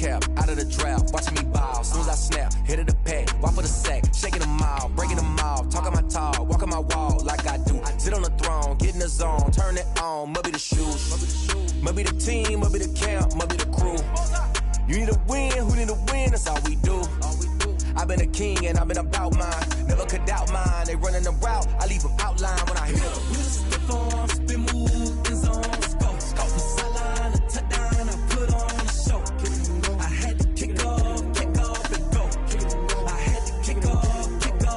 cap, out of the draft, watching me ball. Soon as I snap, hit of the pack, walk for the sack, shaking them all, breaking them off, talking my talk, walking my wall like I do. Sit on the throne, get in the zone, turn it on, must be the shoes, must be the team, must be the camp, must be the crew. You need a win, who need a win, that's all we do. I've been a king and I've been about mine, never could doubt mine. They running the route, I leave them outline when I hit them. Step on, spin move, in zone, scope, from sideline to touchdown, I put on a show. I had to kick off and go. I had to kick off and go.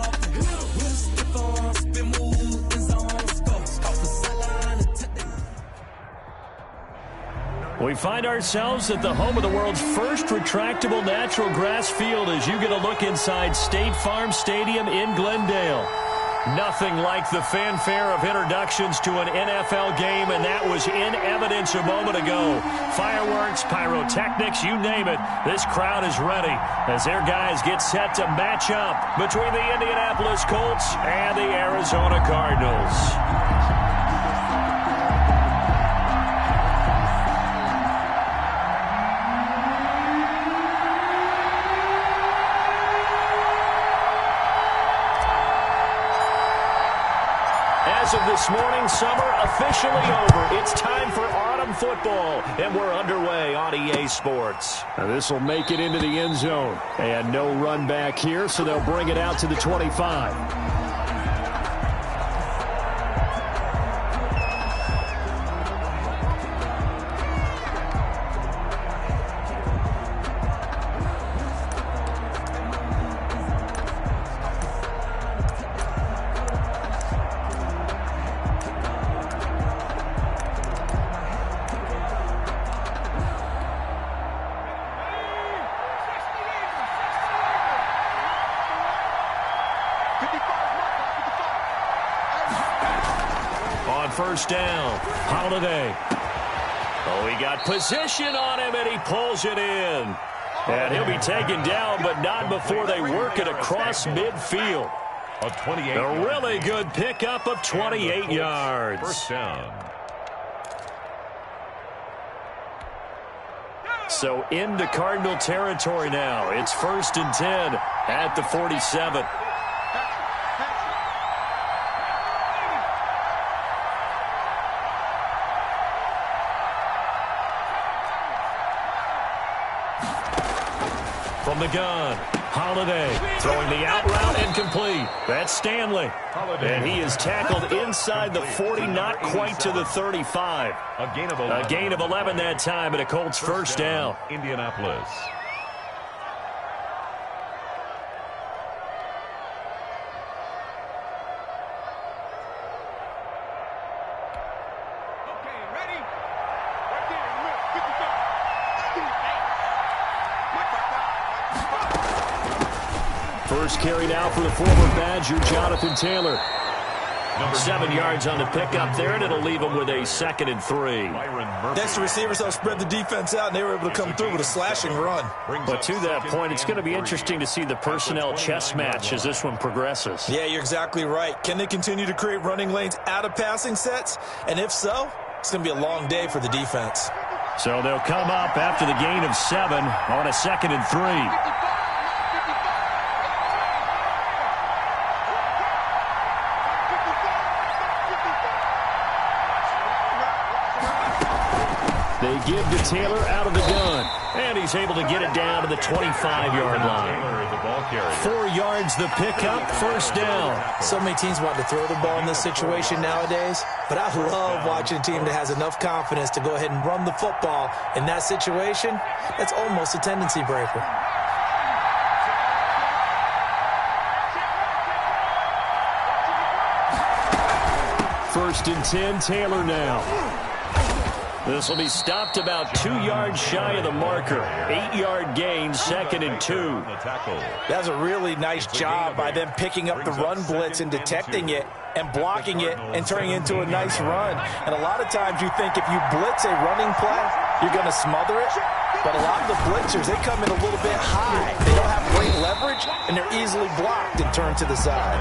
Step on, spin move, in zone, scope, from sideline to touchdown. We find ourselves at the home of the world's first retractable natural grass field as you get a look inside State Farm Stadium in Glendale. Nothing like the fanfare of introductions to an NFL game, and that was in evidence a moment ago. Fireworks, pyrotechnics, you name it. This crowd is ready as their guys get set to match up between the Indianapolis Colts and the Arizona Cardinals. As of this morning, summer officially over. It's time for autumn football, and we're underway on EA Sports. This will make it into the end zone, and no run back here, so they'll bring it out to the 25. First down, Holiday. Oh, he got position on him, and he pulls it in. And he'll be taken down, but not before they work it across midfield. A really good pickup of 28 yards. First down. So into Cardinal territory now. It's 1st and 10 at the 47. From the gun, Holiday throwing the out route and complete. That's Stanley. And he is tackled inside the 40, not quite to the 35. A gain of 11 that time, and a Colts first down. Indianapolis. First carry now for the former Badger, Jonathan Taylor. 7 yards on the pickup there, and it'll leave him with a 2nd and 3. Next to receivers, they'll spread the defense out, and they were able to come through with a slashing run. But to that point, it's going to be interesting to see the personnel chess match as this one progresses. Yeah, you're exactly right. Can they continue to create running lanes out of passing sets? And if so, it's going to be a long day for the defense. So they'll come up after the gain of 7 on a 2nd and 3. They give to Taylor out of the gun, and he's able to get it down to the 25-yard line. 4 yards the pickup, first down. So many teams want to throw the ball in this situation nowadays, but I love watching a team that has enough confidence to go ahead and run the football in that situation. That's almost a tendency breaker. First and 10, Taylor now. This will be stopped about 2 yards shy of the marker. 8-yard gain, 2nd and 2. That's a really nice job by them picking up the run blitz and detecting it and blocking it and turning it into a nice run. And a lot of times you think if you blitz a running play, you're going to smother it. But a lot of the blitzers, they come in a little bit high. They don't have great leverage, and they're easily blocked and turned to the side.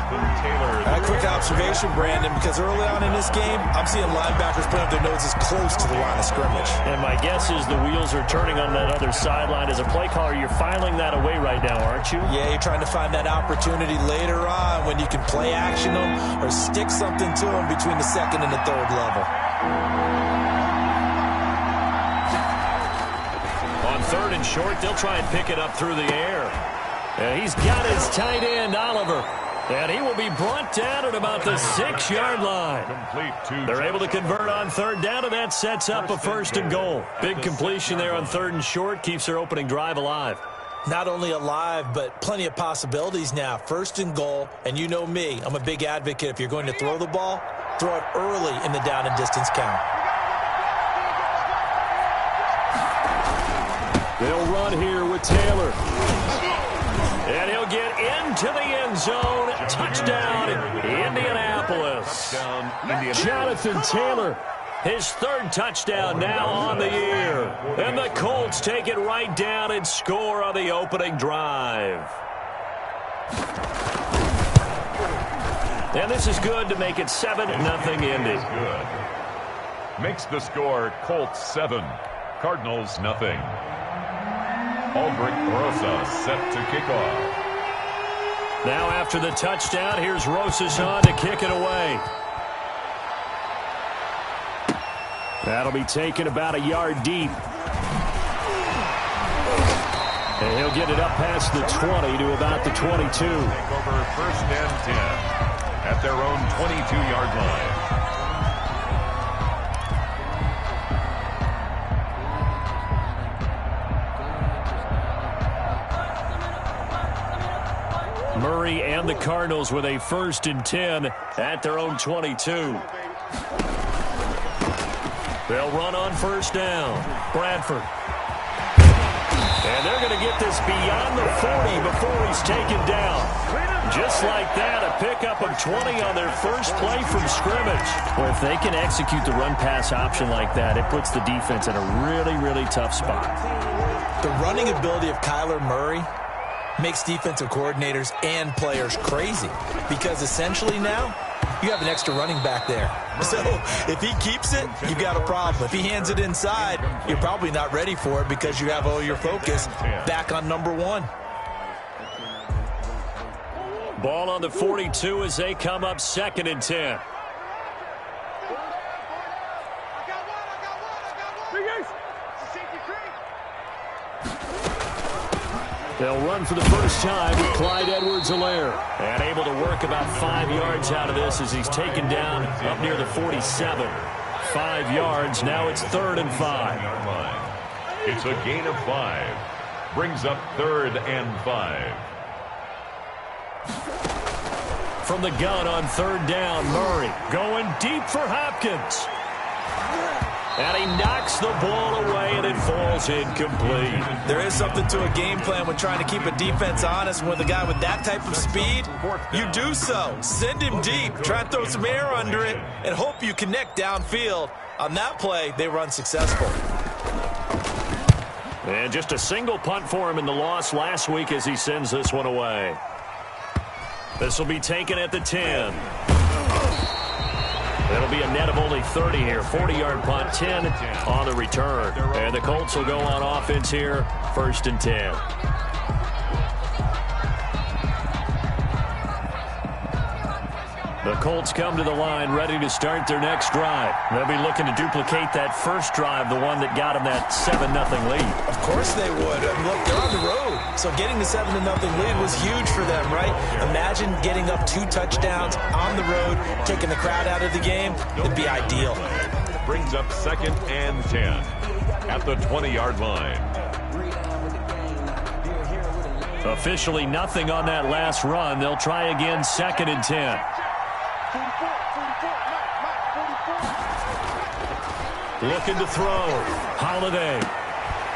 A quick observation, Brandon, because early on in this game, I'm seeing linebackers put up their noses close to the line of scrimmage. And my guess is the wheels are turning on that other sideline. As a play caller, you're filing that away right now, aren't you? Yeah, you're trying to find that opportunity later on when you can play action them or stick something to them between the second and the third level. On third and short, they'll try and pick it up through the air. And he's got his tight end, Oliver. And he will be brought down at about the 6-yard line. They're able to convert on third down, and that sets up a first and goal. Big completion there on third and short keeps their opening drive alive. Not only alive, but plenty of possibilities now. First and goal, and you know me, I'm a big advocate. If you're going to throw the ball, throw it early in the down and distance count. They'll run here with Taylor. And he'll get into the end zone. Touchdown, Indianapolis. Jonathan Taylor, his third touchdown now on the year. And the Colts take it right down and score on the opening drive. And this is good to make it 7-0 Indy. Makes the score Colts 7, Cardinals nothing. Aldrich Rosa set to kick off. Now after the touchdown, here's Rosas on to kick it away. That'll be taken about a yard deep. And he'll get it up past the 20 to about the 22. Take over first and 10 at their own 22-yard line. Murray and the Cardinals with a first and 10 at their own 22. They'll run on first down. Bradford. And they're going to get this beyond the 40 before he's taken down. Just like that, a pickup of 20 on their first play from scrimmage. Well, if they can execute the run-pass option like that, it puts the defense in a really, really tough spot. The running ability of Kyler Murray makes defensive coordinators and players crazy because essentially now you have an extra running back there. So if he keeps it, you've got a problem. If he hands it inside, you're probably not ready for it because you have all your focus back on number one. Ball on the 42 as they come up 2nd and 10. They'll run for the first time with Clyde Edwards-Helaire. And able to work about 5 yards out of this as he's taken down up near the 47. 5 yards. Now it's 3rd and 5. It's a gain of 5. Brings up 3rd and 5. From the gun on 3rd down, Murray going deep for Hopkins. And he knocks the ball away, and it falls incomplete. There is something to a game plan when trying to keep a defense honest. With a guy with that type of speed, you do so. Send him deep. Try and throw some air under it and hope you connect downfield. On that play, they were unsuccessful. And just a single punt for him in the loss last week as he sends this one away. This will be taken at the 10. It'll be a net of only 30 here. 40-yard punt, 10 on the return. And the Colts will go on offense here, 1st and 10. The Colts come to the line ready to start their next drive. They'll be looking to duplicate that first drive, the one that got them that 7-0 lead. Of course they would. I mean, look, they're on the road. So getting the 7-0 lead was huge for them, right? Imagine getting up 2 touchdowns on the road, taking the crowd out of the game. It'd be ideal. Brings up 2nd and 10 at the 20-yard line. Officially nothing on that last run. They'll try again, 2nd and 10. Looking to throw. Holiday.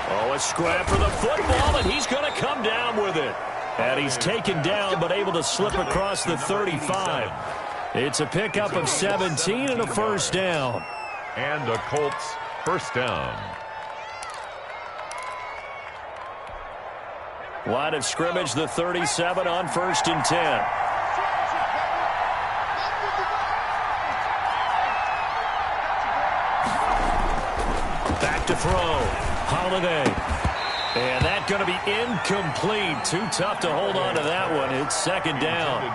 Oh, a scrap for the football, and he's going to come down with it. And he's taken down, but able to slip across the 35. It's a pickup of 17 and a first down. And a Colts first down. Line of scrimmage, the 37 on 1st and 10. Back to throw. Holiday. And that's going to be incomplete. Too tough to hold on to that one. It's 2nd down.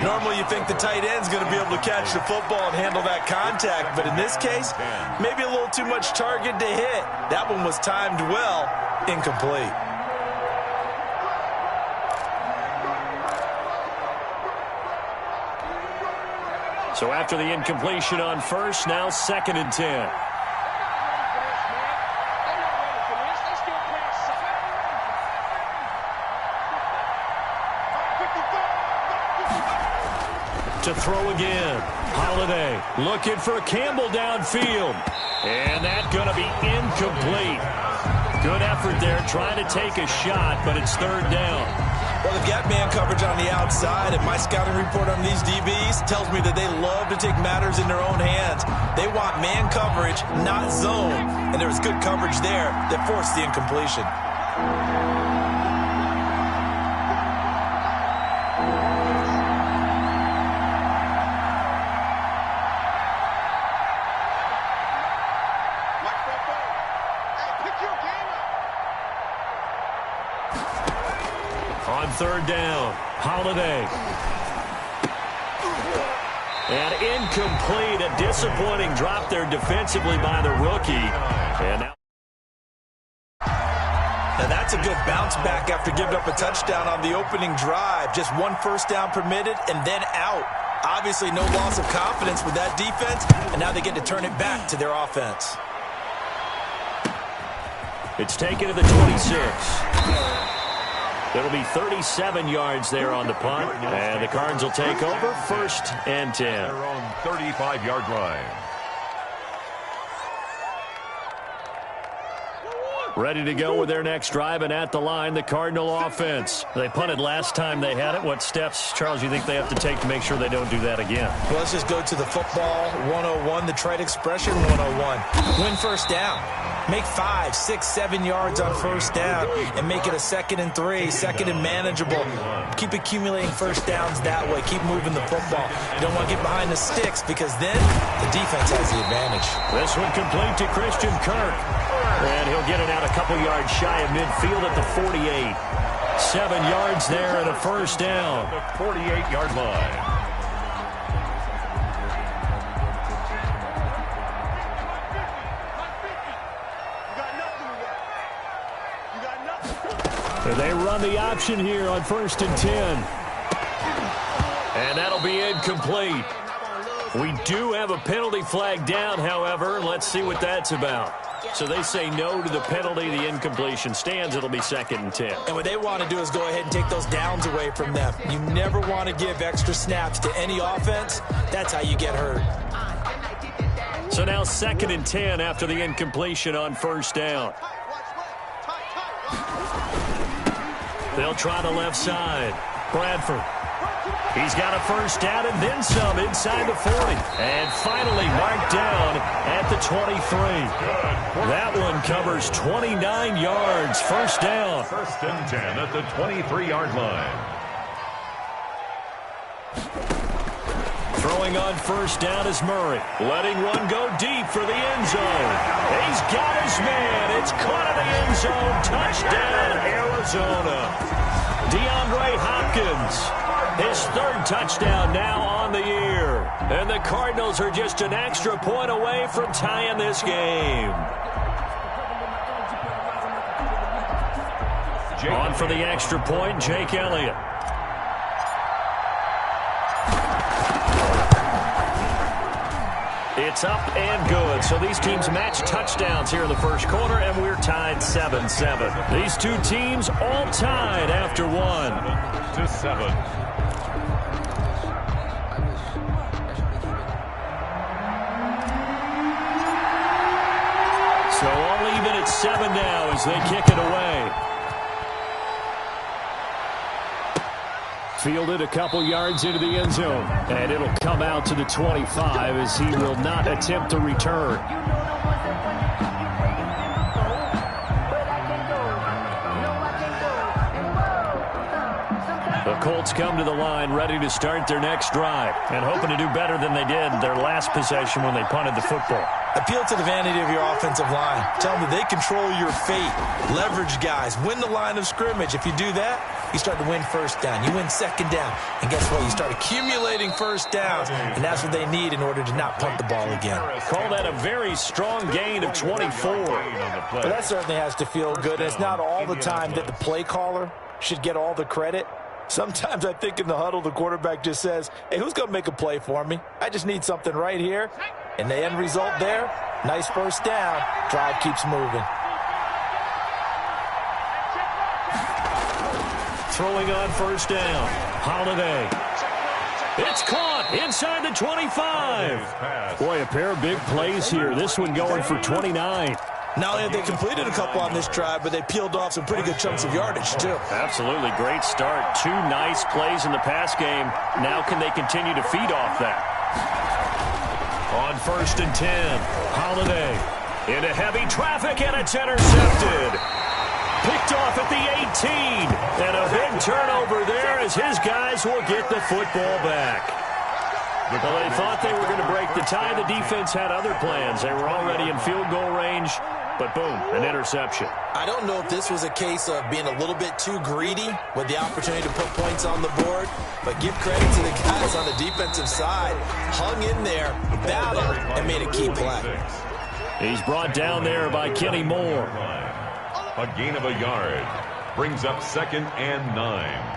Normally you think the tight end's going to be able to catch the football and handle that contact, but in this case, maybe a little too much target to hit. That one was timed well. Incomplete. So after the incompletion on 1st, now 2nd and 10. To throw again. Holiday looking for Campbell downfield. And that's going to be incomplete. Good effort there trying to take a shot, but it's 3rd down. Well, they've got man coverage on the outside, and my scouting report on these DBs tells me that they love to take matters in their own hands. They want man coverage, not zone. And there was good coverage there that forced the incompletion. On 3rd down, Holiday. And incomplete, a disappointing drop there defensively by the rookie. And that's a good bounce back after giving up a touchdown on the opening drive. Just 1 first down permitted and then out. Obviously no loss of confidence with that defense, and now they get to turn it back to their offense. It's taken to the 26. It'll be 37 yards there on the punt, and the Cards will take over 1st and 10. Their own 35-yard line. Ready to go with their next drive, and at the line, the Cardinal offense. They punted last time they had it. What steps, Charles, you think they have to take to make sure they don't do that again? Well, let's just go to the football 101, the trite expression 101. Win first down. Make 5, 6, 7 yards on first down and make it a 2nd and 3, 2nd and manageable. Keep accumulating first downs that way. Keep moving the football. You don't want to get behind the sticks because then the defense has the advantage. This one complete to Christian Kirk. And he'll get it out a couple yards shy of midfield at the 48. 7 yards there and a first down. The 48-yard line. They run the option here on 1st and 10. And that'll be incomplete. We do have a penalty flag down, however. Let's see what that's about. So they say no to the penalty. The incompletion stands. It'll be 2nd and 10. And what they want to do is go ahead and take those downs away from them. You never want to give extra snaps to any offense. That's how you get hurt. So now 2nd and 10 after the incompletion on first down. They'll try the left side. Bradford. He's got a first down and then some inside the 40. And finally marked down at the 23. That one covers 29 yards. First down. 1st and 10 at the 23-yard line. Throwing on first down is Murray. Letting one go deep for the end zone. He's got his man. It's caught in the end zone. Touchdown, Arizona. DeAndre Hopkins. His 3rd touchdown now on the year. And the Cardinals are just an extra point away from tying this game. On for the extra point, Jake Elliott. It's up and good. So these teams match touchdowns here in the first quarter, and we're tied 7-7. These two teams all tied after 7-7. So all even at 7 now as they kick it away. Fielded a couple yards into the end zone. And it'll come out to the 25 as he will not attempt to return. The Colts come to the line ready to start their next drive and hoping to do better than they did their last possession when they punted the football. Appeal to the vanity of your offensive line. Tell them that they control your fate. Leverage guys. Win the line of scrimmage. If you do that, you start to win first down. You win second down. And guess what? You start accumulating first downs. And that's what they need in order to not punt the ball again. Call that a very strong gain of 24. But that certainly has to feel good. And it's not all the time that the play caller should get all the credit. Sometimes I think in the huddle, the quarterback just says, hey, who's going to make a play for me? I just need something right here. And the end result there, nice first down. Drive keeps moving. Throwing on first down. Holiday. It's caught inside the 25. Boy, a pair of big plays here. This one going for 29. Not only have they completed a couple on this drive, but they peeled off some pretty good chunks of yardage, too. Absolutely. Great start. 2 nice plays in the pass game. Now can they continue to feed off that? On 1st and 10, Holiday into heavy traffic, and it's intercepted. Picked off at the 18. And a big turnover there as his guys will get the football back. Well, they thought they were going to break the tie. The defense had other plans. They were already in field goal range, but boom, an interception. I don't know if this was a case of being a little bit too greedy with the opportunity to put points on the board, but give credit to the guys on the defensive side. Hung in there, battled, and made a key play. He's brought down there by Kenny Moore. A gain of a yard. Brings up 2nd and 9.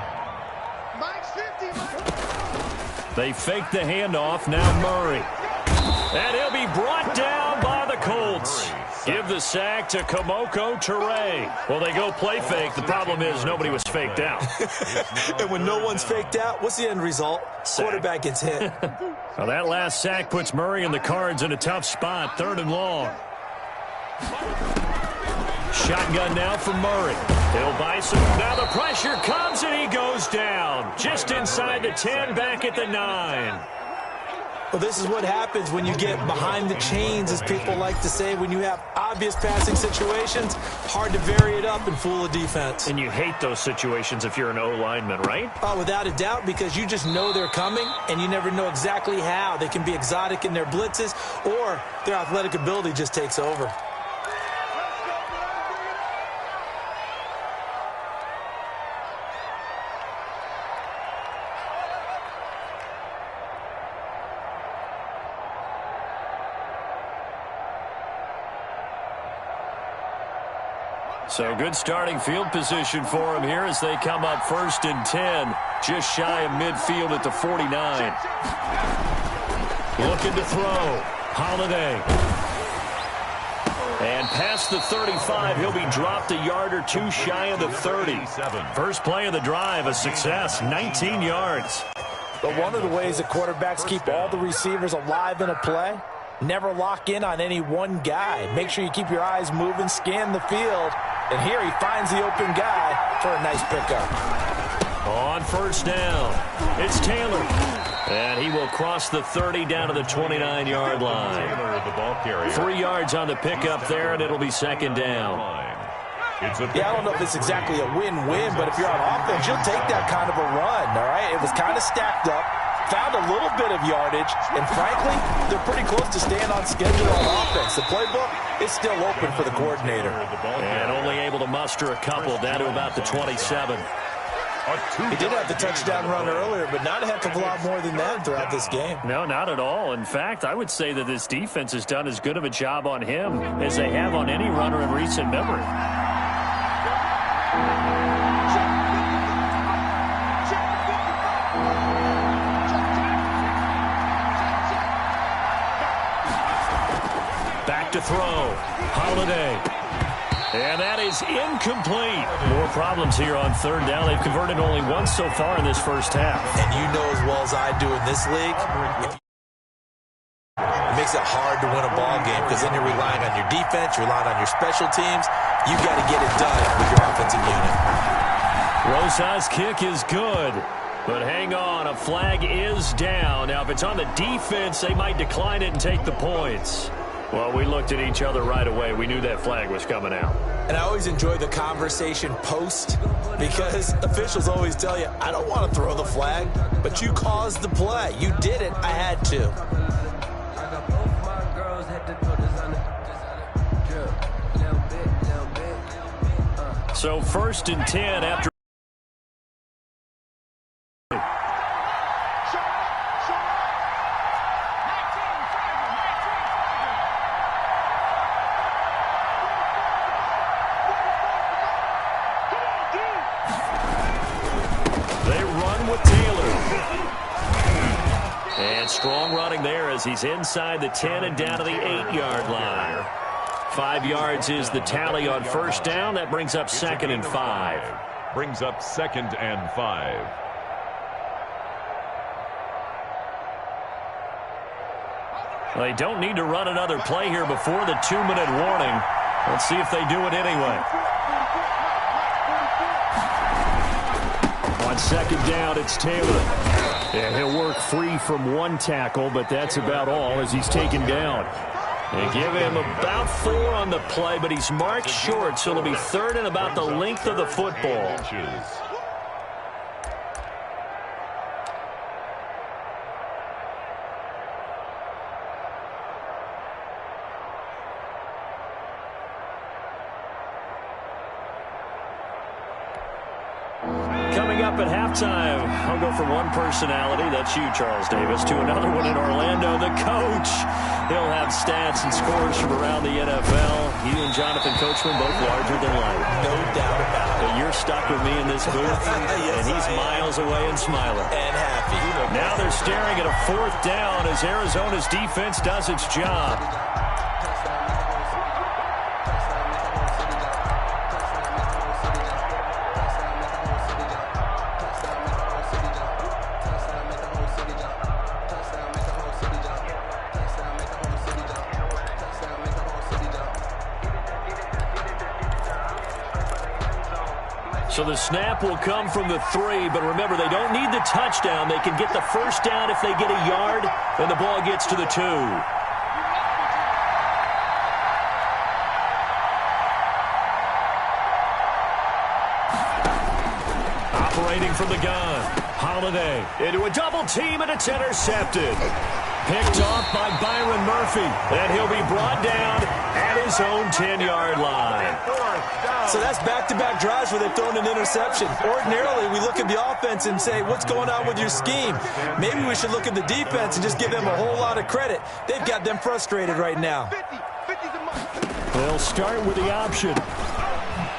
They fake the handoff. Now Murray. And he'll be brought down by the Colts. Give the sack to Kamoko Toure. Well, they go play fake. The problem is nobody was faked out. And when no one's faked out, what's the end result? Sack. Quarterback gets hit. Well, that last sack puts Murray and the Cards in a tough spot. 3rd and long. Shotgun now for Murray. He'll buy some. Now the pressure comes and he goes down. Just inside the 10, back at the 9. Well, this is what happens when you get behind the chains, as people like to say. When you have obvious passing situations, hard to vary it up and fool a defense. And you hate those situations if you're an O-lineman, right? Oh, without a doubt, because you just know they're coming, and you never know exactly how. They can be exotic in their blitzes, or their athletic ability just takes over. So good starting field position for him here as they come up 1st and 10, just shy of midfield at the 49. Looking to throw. Holiday. And past the 35, he'll be dropped a yard or 2 shy of the 30. First play of the drive, a success, 19 yards. But one of the ways that quarterbacks keep all the receivers alive in a play, never lock in on any one guy. Make sure you keep your eyes moving, scan the field. And here he finds the open guy for a nice pickup. On 1st down, it's Taylor. And he will cross the 30 down to the 29-yard line. 3 yards on the pickup there, and it'll be 2nd down. Yeah, I don't know if it's exactly a win-win, but if you're on offense, you'll take that kind of a run, all right? It was kind of stacked up, found a little bit of yardage, and frankly, they're pretty close to staying on schedule on offense. The playbook is still open for the coordinator. And only able to muster a couple down to about the 27. He did have the touchdown run earlier, but not a heck of a lot more than that throughout this game. No, not at all. In fact, I would say that this defense has done as good of a job on him as they have on any runner in recent memory. Back to throw. Holiday. And that is incomplete. More problems here on 3rd down. They've converted only once so far in this first half. And you know as well as I do in this league, it makes it hard to win a ball game because then you're relying on your defense, you're relying on your special teams. You've got to get it done with your offensive unit. Rosa's kick is good. But hang on, a flag is down. Now, if it's on the defense, they might decline it and take the points. Well, we looked at each other right away. We knew that flag was coming out. And I always enjoy the conversation post because officials always tell you, I don't want to throw the flag, but you caused the play. You did it. I had to. So 1st and 10 after. Strong running there as he's inside the 10 and down to the 8-yard line. 5 yards is the tally on first down. That brings up 2nd and 5. Brings up 2nd and 5. Well, they don't need to run another play here before the 2-minute warning. Let's see if they do it anyway. On 2nd down, it's Taylor. Yeah, he'll work free from 1 tackle, but that's about all as he's taken down. They give him about 4 on the play, but he's marked short, so it'll be 3rd and about the length of the football. Coming up at halftime, I'll go from one personality, that's you, Charles Davis, to another one in Orlando, the coach. He'll have stats and scores from around the NFL. You and Jonathan Coachman both larger than life. No doubt about it. But you're stuck with me in this booth, yes, and he's miles away and smiling. And happy. Now they're staring at a 4th down as Arizona's defense does its job. So the snap will come from the 3, but remember, they don't need the touchdown. They can get the 1st down if they get a yard, and the ball gets to the 2. Operating from the gun, Holiday into a double team, and it's intercepted. Picked off by Byron Murphy, and he'll be brought down at his own 10-yard line. So that's back-to-back drives where they've thrown an interception. Ordinarily, we look at the offense and say, what's going on with your scheme? Maybe we should look at the defense and just give them a whole lot of credit. They've got them frustrated right now. They'll start with the option.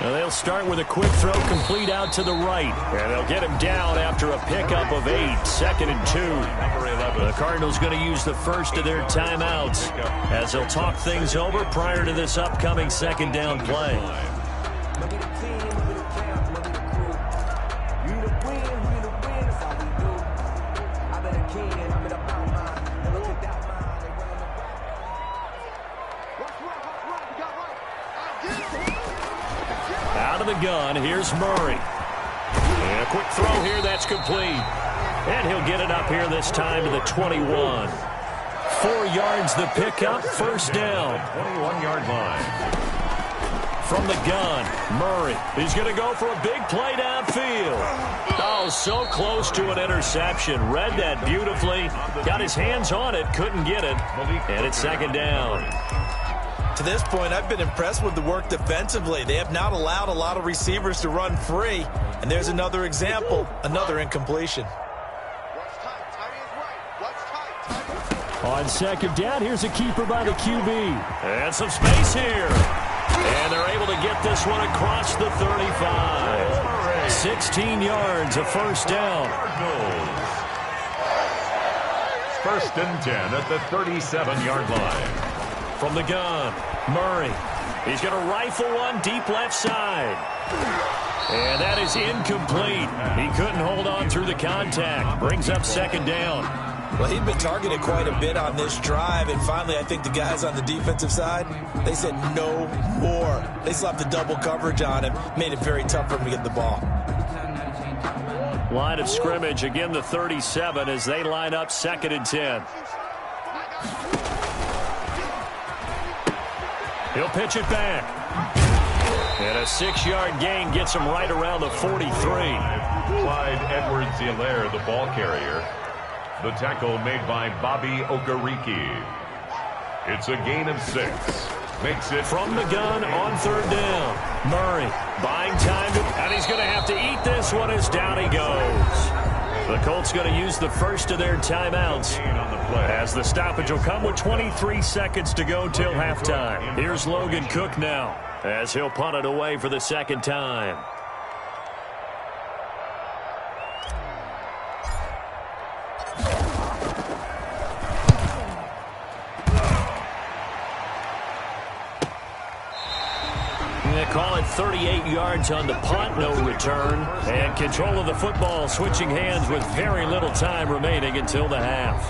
Now they'll start with a quick throw complete out to the right. And they'll get him down after a pickup of 8. 2nd and 2. The Cardinals going to use the first of their timeouts as they'll talk things over prior to this upcoming 2nd down play. Out of the gun, here's Murray. And a quick throw here, that's complete. And he'll get it up here this time to the 21. 4 yards the pickup, 1st down. 21-yard line. From the gun, Murray. He's going to go for a big play downfield. Oh, so close to an interception. Read that beautifully. Got his hands on it, couldn't get it. And it's 2nd down. To this point, I've been impressed with the work defensively. They have not allowed a lot of receivers to run free. And there's another example, another incompletion. On 2nd down, here's a keeper by the QB. And some space here. And they're able to get this one across the 35. 16 yards, a 1st down. 1st and 10 at the 37-yard line. From the gun, Murray. He's going to rifle one deep left side. And that is incomplete. He couldn't hold on through the contact. Brings up 2nd down. Well, he'd been targeted quite a bit on this drive, and finally I think the guys on the defensive side, they said no more. They slapped the double coverage on him, made it very tough for him to get the ball. Line of scrimmage, again the 37 as they line up 2nd and 10. He'll pitch it back. And a 6-yard gain gets him right around the 43. Clyde Edwards-Helaire, the ball carrier. The tackle made by Bobby Okereke. It's a gain of 6. Makes it from the gun on 3rd down. Murray buying time, and he's going to have to eat this one as down he goes. The Colts going to use the first of their timeouts as the stoppage will come with 23 seconds to go till halftime. Here's Logan Cook now as he'll punt it away for the second time. They call it 38 yards on the punt, no return. And control of the football switching hands with very little time remaining until the half.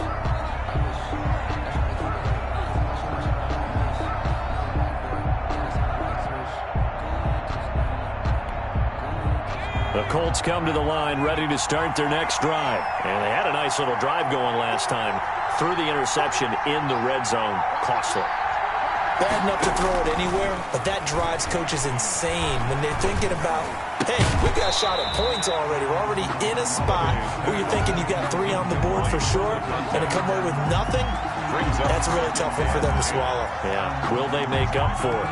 The Colts come to the line ready to start their next drive. And they had a nice little drive going last time. Threw the interception in the red zone. Costly. Bad enough to throw it anywhere, but that drives coaches insane when they're thinking about, hey, we got a shot at points already. We're already in a spot where you're thinking you got 3 on the board for sure, and to come away with nothing, that's a really tough one for them to swallow. Yeah, will they make up for it?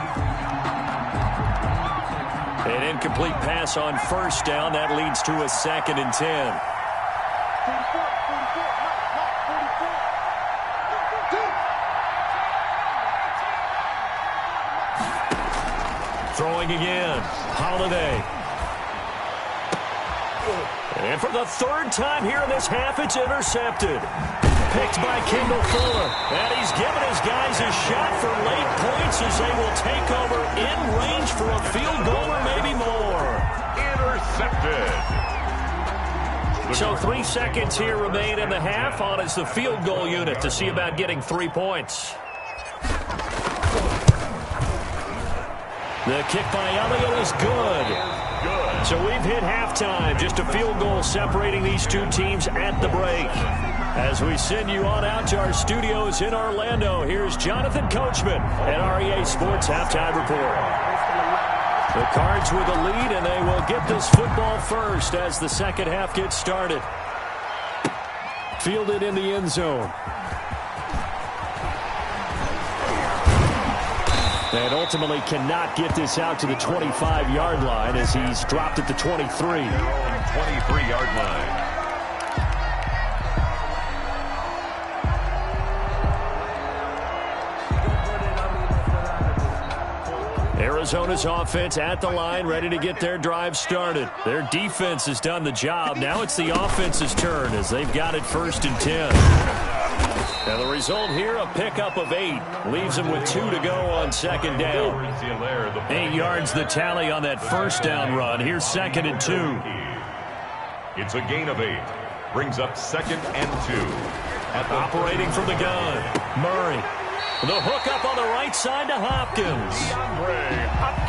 An incomplete pass on 1st down. That leads to a 2nd and 10. Throwing again. Holiday. And for the 3rd time here in this half, it's intercepted. Picked by Kendall Fuller. And he's given his guys a shot for late points as they will take over in range for a field goal or maybe more. intercepted. So 3 seconds here remain in the half on as the field goal unit to see about getting 3 points. The kick by Elliott is good. So we've hit halftime. Just a field goal separating these two teams at the break. As we send you on out to our studios in Orlando, here's Jonathan Coachman at REA Sports Halftime Report. The Cards with a lead, and they will get this football first as the second half gets started. Fielded in the end zone. And ultimately cannot get this out to the 25-yard line as he's dropped at the 23. 23-yard line. Arizona's offense at the line, ready to get their drive started. Their defense has done the job. Now it's the offense's turn as they've got it 1st and 10. Now the result here, a pickup of 8. Leaves them with 2 to go on second down. 8 yards the tally on that first down run. Here's 2nd and 2. It's a gain of 8. Brings up 2nd and 2. Operating from the gun, Murray. The hook up on the right side to Hopkins.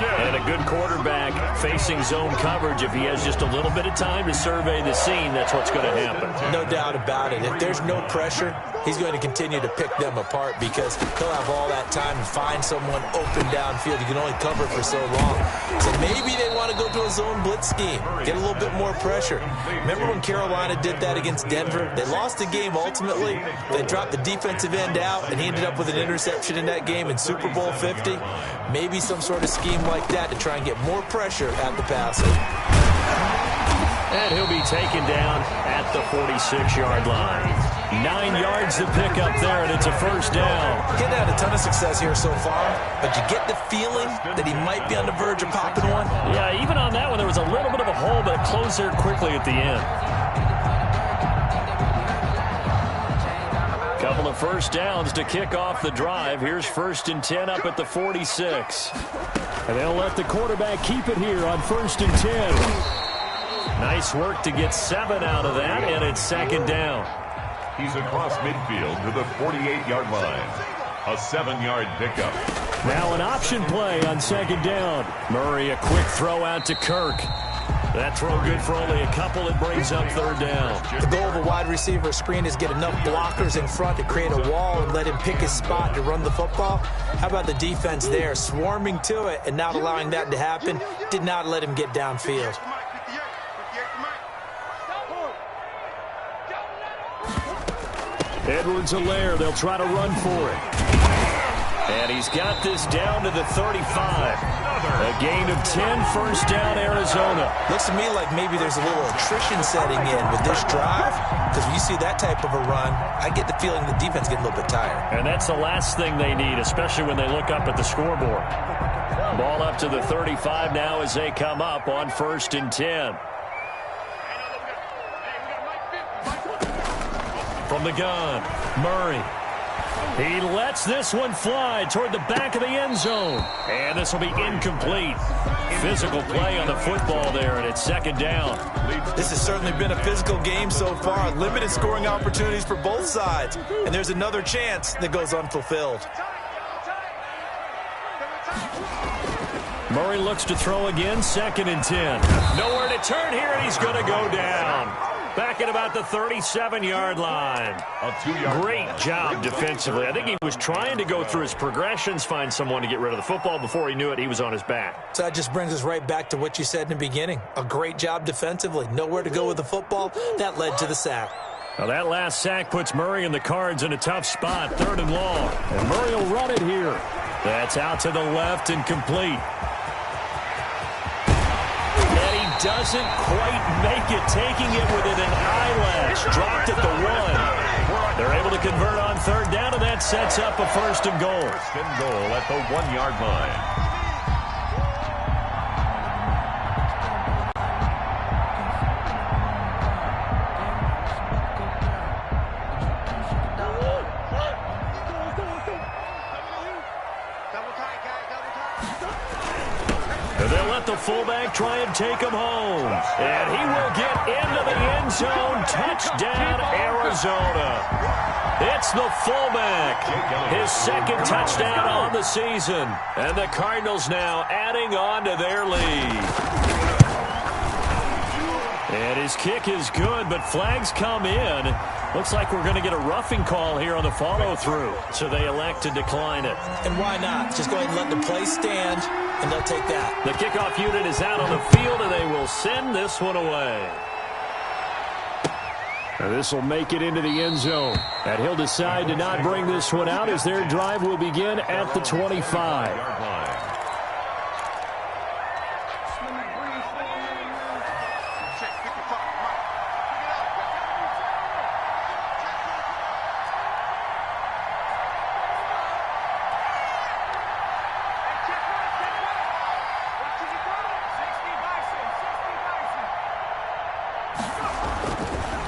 And a good quarterback facing zone coverage. If he has just a little bit of time to survey the scene, that's what's going to happen. No doubt about it. If there's no pressure, he's going to continue to pick them apart because he'll have all that time to find someone open downfield. You can only cover for so long. So maybe they want to go to a zone blitz scheme, get a little bit more pressure. Remember when Carolina did that against Denver? They lost the game ultimately. They dropped the defensive end out, and he ended up with an interception in that game in Super Bowl 50. Maybe some sort of scheme like that to try and get more pressure at the passer. And he'll be taken down at the 46-yard line. 9 yards to pick up there, and it's a first down. Getting had a ton of success here so far, but you get the feeling that he might be on the verge of popping one. Yeah, even on that one, there was a little bit of a hole, but it closed there quickly at the end. Couple of first downs to kick off the drive. Here's 1st and 10 up at the 46. And they'll let the quarterback keep it here on 1st and 10. Nice work to get 7 out of that, and it's 2nd down. He's across midfield to the 48-yard line. A 7-yard pickup. Now an option play on 2nd down. Murray, a quick throw out to Kirk. That throw good for only a couple. It brings up third down. The goal of a wide receiver screen is get enough blockers in front to create a wall and let him pick his spot to run the football. How about the defense there, swarming to it and not allowing that to happen? Did not let him get downfield. Edwards-Helaire, they'll try to run for it. And he's got this down to the 35. A gain of 10, first down, Arizona. Looks to me like maybe there's a little attrition setting in with this drive, because when you see that type of a run, I get the feeling the defense getting a little bit tired. And that's the last thing they need, especially when they look up at the scoreboard. Ball up to the 35 now as they come up on 1st and 10. From the gun, Murray. He lets this one fly toward the back of the end zone. And this will be incomplete. Physical play on the football there, and it's 2nd down. This has certainly been a physical game so far. Limited scoring opportunities for both sides. And there's another chance that goes unfulfilled. Murray looks to throw again, 2nd and 10. Nowhere to turn here, and he's going to go down. Back at about the 37-yard line. Great job defensively. I think he was trying to go through his progressions, find someone to get rid of the football. Before he knew it, he was on his back. So that just brings us right back to what you said in the beginning. A great job defensively. Nowhere to go with the football. That led to the sack. Now that last sack puts Murray and the Cards in a tough spot, 3rd and long. And Murray will run it here. That's out to the left and complete. Doesn't quite make it, taking it within an eyelash. Dropped at the 1. They're able to convert on 3rd down, and that sets up a 1st and goal. 1st and goal at the 1-yard line. The fullback try and take him home. And he will get into the end zone. Touchdown, Arizona. It's the fullback. His 2nd touchdown on the season. And the Cardinals now adding on to their lead. And his kick is good, but flags come in. Looks like we're going to get a roughing call here on the follow-through. So they elect to decline it. And why not? Just go ahead and let the play stand, and they'll take that. The kickoff unit is out on the field, and they will send this one away. Now this will make it into the end zone. And he'll decide to not bring this one out as their drive will begin at the 25.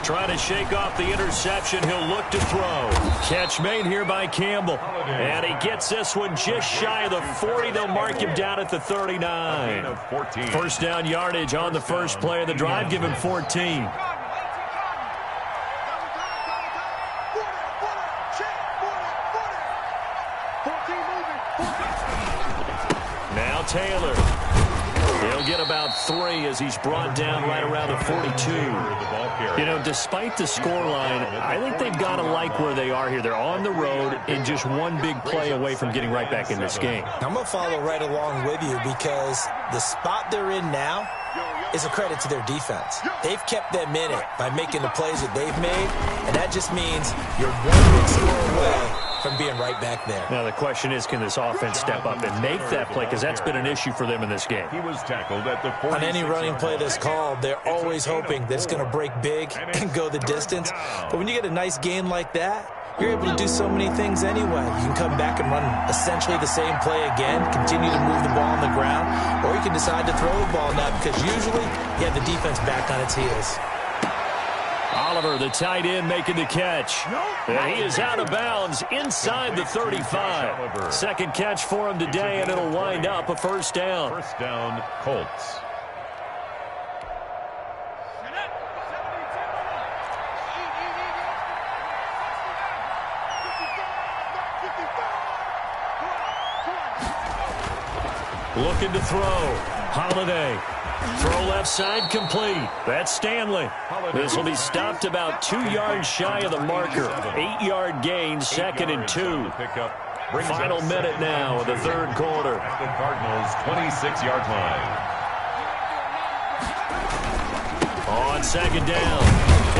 Trying to shake off the interception. He'll look to throw. Catch made here by Campbell. And he gets this one just shy of the 40. They'll mark him down at the 39. 1st down yardage on the first play of the drive. Give him 14. Now Taylor. He'll get about 3 as he's brought down right around the 42. You know, despite the scoreline, I think they've got to like where they are here. They're on the road and just one big play away from getting right back in this game. I'm going to follow right along with you because the spot they're in now is a credit to their defense. They've kept them in it by making the plays that they've made, and that just means you're one big score away from being right back there. Now the question is, can this offense step up and make that play? Because that's been an issue for them in this game. He was tackled at the 46. On any running play that's called, they're always hoping that it's going to break big and go the distance. But when you get a nice game like that, you're able to do so many things anyway. You can come back and run essentially the same play again, continue to move the ball on the ground, or you can decide to throw the ball now because usually you have the defense back on its heels. Oliver, the tight end, making the catch. And he is out of bounds inside the 35. 2nd catch for him today, and it'll wind up a 1st down. 1st down, Colts. Looking to throw. Holiday. Throw left side complete. That's Stanley. This will be stopped about 2 yards shy of the marker. 8-yard gain, 2nd and 2. Final minute now of the third quarter. The Cardinals' 26-yard line. On 2nd down,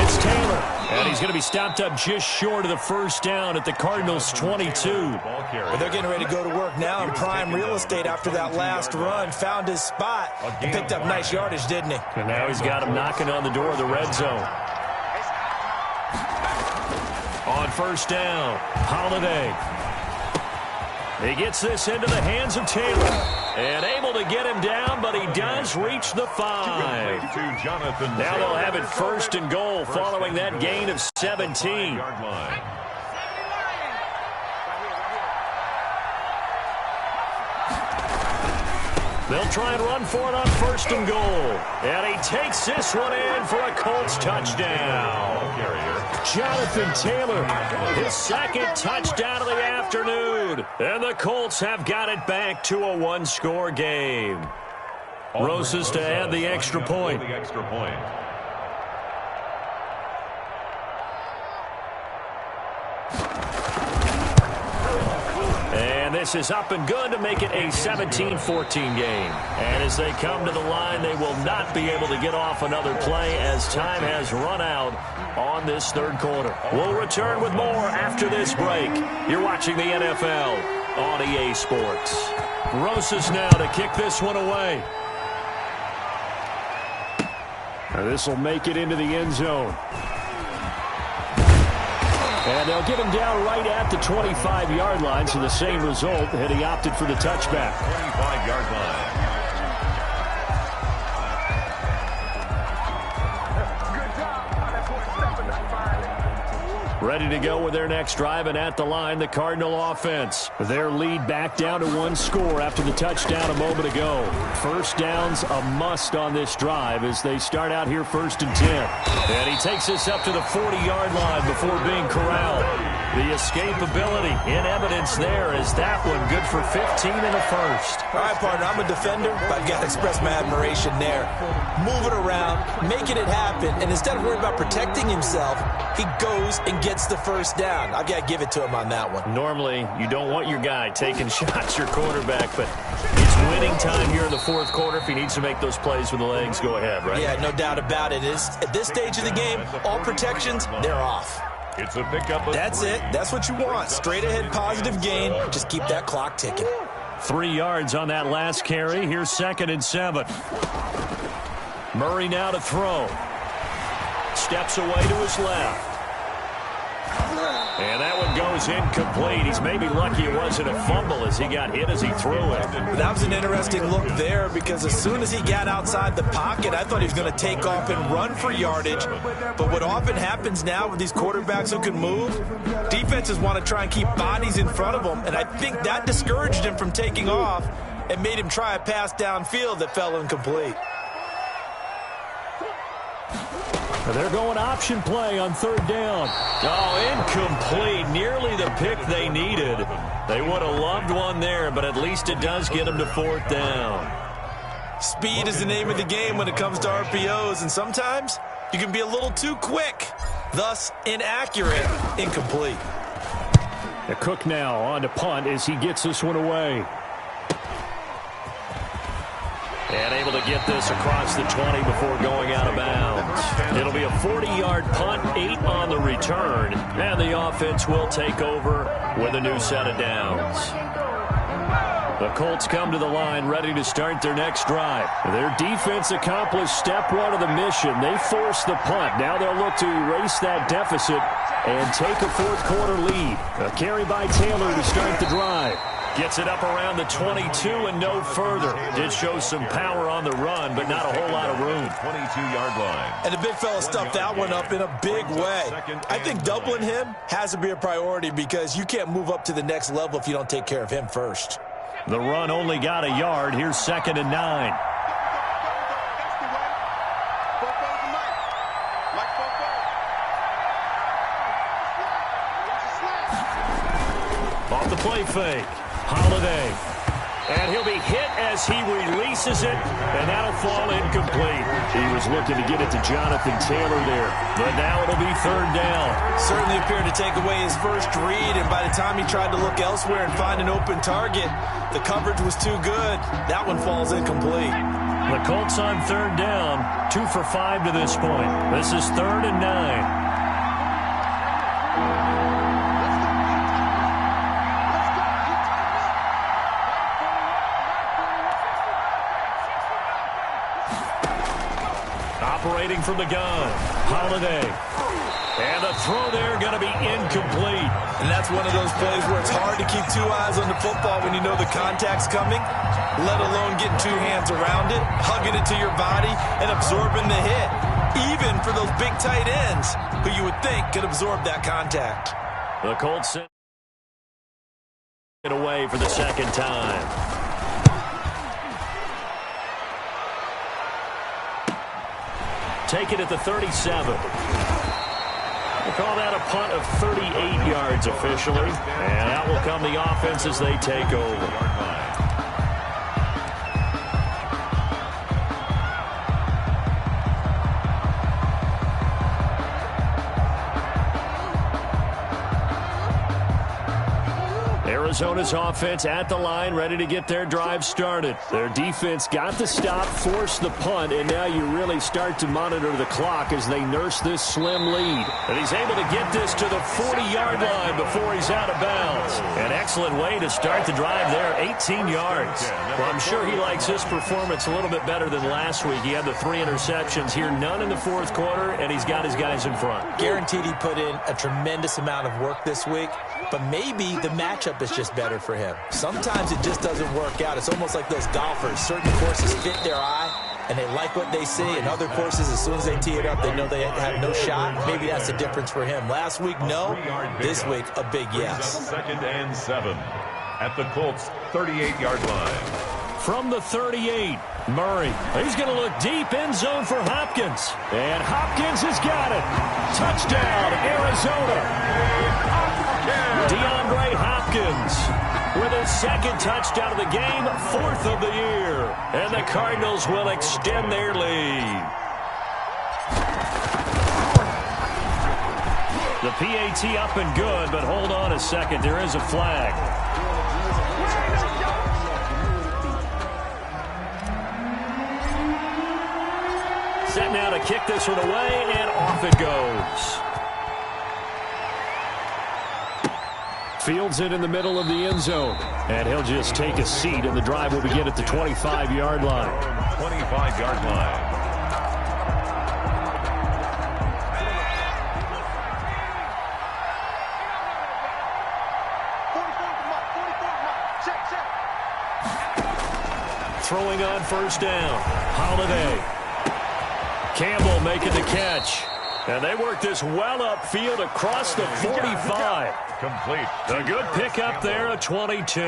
it's Taylor. And he's going to be stopped up just short of the first down at the Cardinals' 22. Well, they're getting ready to go to work now in prime real estate after that last run. Found his spot and picked up nice yardage, didn't he? And now he's got him knocking on the door of the red zone. On first down, Holiday. He gets this into the hands of Taylor. And able to get him down, but he does reach the 5. Now they'll have it 1st and goal following that gain of 17. They'll try and run for it on 1st and goal. And he takes this one in for a Colts touchdown. Jonathan Taylor, his 2nd touchdown of the afternoon. And the Colts have got it back to a 1-score game. Rosas to add the extra point. And this is up and good to make it a 17-14 game. And as they come to the line, they will not be able to get off another play as time has run out on this third quarter. We'll return with more after this break. You're watching the NFL on EA Sports. Rosas now to kick this one away. This will make it into the end zone. And they'll get him down right at the 25-yard line, so the same result, and he opted for the touchback. 25-yard line. Ready to go with their next drive, and at the line, the Cardinal offense. Their lead back down to 1 score after the touchdown a moment ago. First down's a must on this drive as they start out here 1st and 10. And he takes this up to the 40-yard line before being corralled. The escapability in evidence there is that one good for 15 in the first. All right, partner, I'm a defender, but I've got to express my admiration there. Moving around, making it happen, and instead of worrying about protecting himself, he goes and gets the first down. I've got to give it to him on that one. Normally, you don't want your guy taking shots, your quarterback, but it's winning time here in the fourth quarter. If he needs to make those plays with the legs, go ahead, right? Yeah, no doubt about it. At this stage of the game, all protections, they're off. It's a pickup of That's it. That's what you want. Straight ahead positive gain. Just keep that clock ticking. 3 yards on that last carry. Here's 2nd and 7. Murray now to throw. Steps away to his left. And that one goes incomplete. He's maybe lucky it wasn't a fumble as he got hit as he threw it. That was an interesting look there because as soon as he got outside the pocket, I thought he was going to take off and run for yardage. But what often happens now with these quarterbacks who can move, defenses want to try and keep bodies in front of them. And I think that discouraged him from taking off and made him try a pass downfield that fell incomplete. They're going option play on 3rd down. Oh, incomplete. Nearly the pick they needed. They would have loved one there, but at least it does get them to 4th down. Speed is the name of the game when it comes to RPOs, and sometimes you can be a little too quick, thus inaccurate, incomplete. The Cook now on to punt as he gets this one away. And able to get this across the 20 before going out of bounds. It'll be a 40-yard punt, 8 on the return. And the offense will take over with a new set of downs. The Colts come to the line ready to start their next drive. Their defense accomplished step 1 of the mission. They forced the punt. Now they'll look to erase that deficit and take a fourth quarter lead. A carry by Taylor to start the drive. Gets it up around the 22 and no further. Did show some power on the run, but not a whole lot of room. 22-yard line. And the big fella stuffed that one up in a big way. I think doubling him has to be a priority because you can't move up to the next level if you don't take care of him first. The run only got a yard. Here's 2nd and 9. Off the play fake. Holiday. And he'll be hit as he releases it, and that'll fall incomplete. He was looking to get it to Jonathan Taylor there, but now it'll be third down. Certainly appeared to take away his first read, and by the time he tried to look elsewhere and find an open target, the coverage was too good. That one falls incomplete. The Colts on third down, 2 for 5 to this point. This is 3rd and 9. Operating from the gun, Holiday. And the throw there going to be incomplete. And that's one of those plays where it's hard to keep 2 eyes on the football when you know the contact's coming, let alone getting 2 hands around it, hugging it to your body, and absorbing the hit, even for those big tight ends who you would think could absorb that contact. The Colts send it away for the second time. Take it at the 37. We'll call that a punt of 38 yards officially. And out will come the offense as they take over. Arizona's offense at the line, ready to get their drive started. Their defense got the stop, forced the punt, and now you really start to monitor the clock as they nurse this slim lead. And he's able to get this to the 40-yard line before he's out of bounds. An excellent way to start the drive there, 18 yards. Well, I'm sure he likes his performance a little bit better than last week. He had the 3 interceptions here, none in the fourth quarter, and he's got his guys in front. Guaranteed he put in a tremendous amount of work this week, but maybe the matchup is just better for him. Sometimes it just doesn't work out. It's almost like those golfers. Certain courses fit their eye, and they like what they see. And other courses, as soon as they tee it up, they know they have no shot. Maybe that's the difference for him. Last week, no. This week, a big yes. 2nd and 7 at the Colts' 38-yard line. From the 38, Murray. He's going to look deep end zone for Hopkins. And Hopkins has got it. Touchdown, Arizona. DeAndre Hopkins with his 2nd touchdown of the game, 4th of the year. And the Cardinals will extend their lead. The PAT up and good, but hold on a second. There is a flag. Set now to kick this one away, and off it goes. Fields it in the middle of the end zone. And he'll just take a seat, and the drive will begin at the 25-yard line. 25-yard line. Throwing on first down. Holiday. Campbell making the catch. And they work this well upfield across the 45. Complete. A good pickup there, a 22.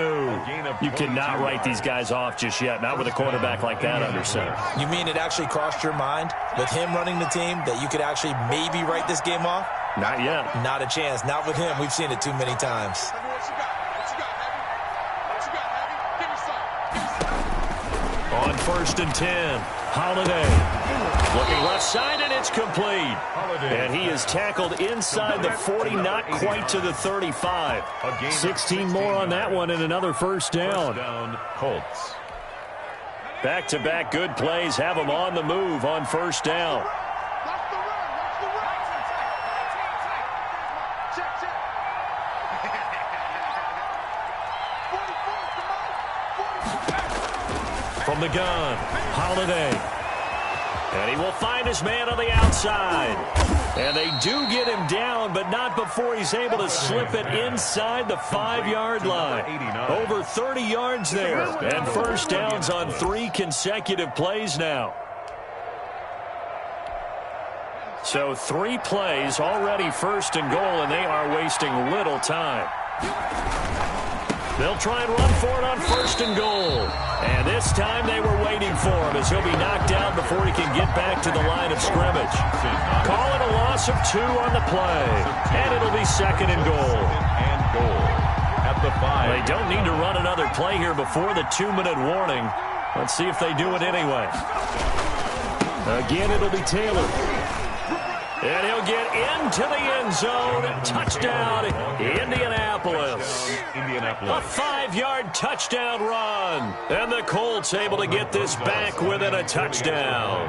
You cannot write these guys off just yet, not with a quarterback like that under center. You mean it actually crossed your mind with him running the team that you could actually maybe write this game off? Not yet. Not a chance. Not with him. We've seen it too many times. On 1st and 10, Holiday. Looking left side, and it's complete. And he is tackled inside the 40, not quite to the 35. 16 more on that one, and another first down. First down, Colts. Back-to-back good plays have them on the move on first down. From the gun, Holiday. And he will find his man on the outside. And they do get him down, but not before he's able to slip it inside the 5-yard line. Over 30 yards there. And first downs on 3 consecutive plays now. So 3 plays, already first and goal, and they are wasting little time. They'll try and run for it on first and goal. And this time they were waiting for him as he'll be knocked down before he can get back to the line of scrimmage. Call it a loss of 2 on the play. And it'll be second and goal. And goal at the 5. They don't need to run another play here before the 2-minute warning. Let's see if they do it anyway. Again, it'll be Taylor. And he'll get into the end zone. Touchdown, Indianapolis. A 5-yard touchdown run. And the Colts able to get this back within a touchdown.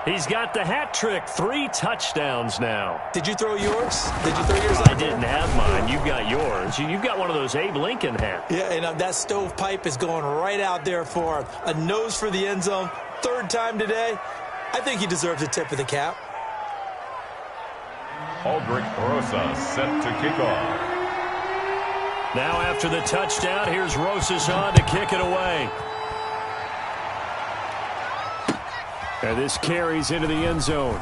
He's got the hat trick. 3 touchdowns now. Did you throw yours? Did you throw yours? I didn't have mine. You've got yours. You've got one of those Abe Lincoln hats. Yeah, and that stovepipe is going right out there for a nose for the end zone. 3rd time today. I think he deserves a tip of the cap. Aldrich Rosas set to kick off. Now after the touchdown, here's Rosas on to kick it away. And this carries into the end zone.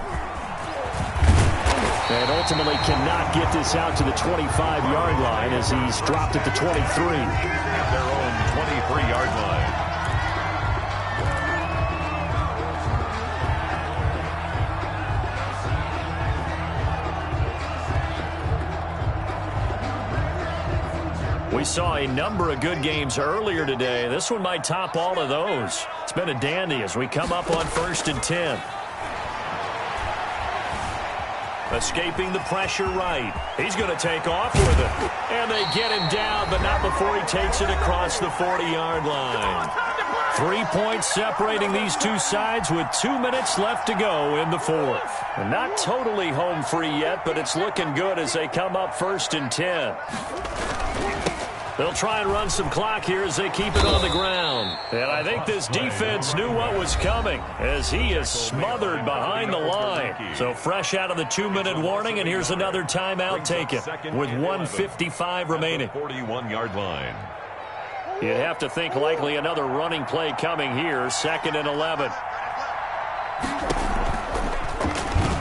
And ultimately cannot get this out to the 25-yard line as he's dropped at the 23. At their own 23-yard line. We saw a number of good games earlier today. This one might top all of those. It's been a dandy as we come up on 1st and 10. Escaping the pressure right. He's going to take off with it. And they get him down, but not before he takes it across the 40-yard line. 3 points separating these two sides with 2 minutes left to go in the 4th. And not totally home free yet, but it's looking good as they come up 1st and 10. They'll try and run some clock here as they keep it on the ground. And I think this defense knew what was coming as he is smothered behind the line. So fresh out of the 2-minute warning, and here's another timeout taken with 1:55 remaining. 41-yard line. You'd have to think likely another running play coming here. 2nd and 11.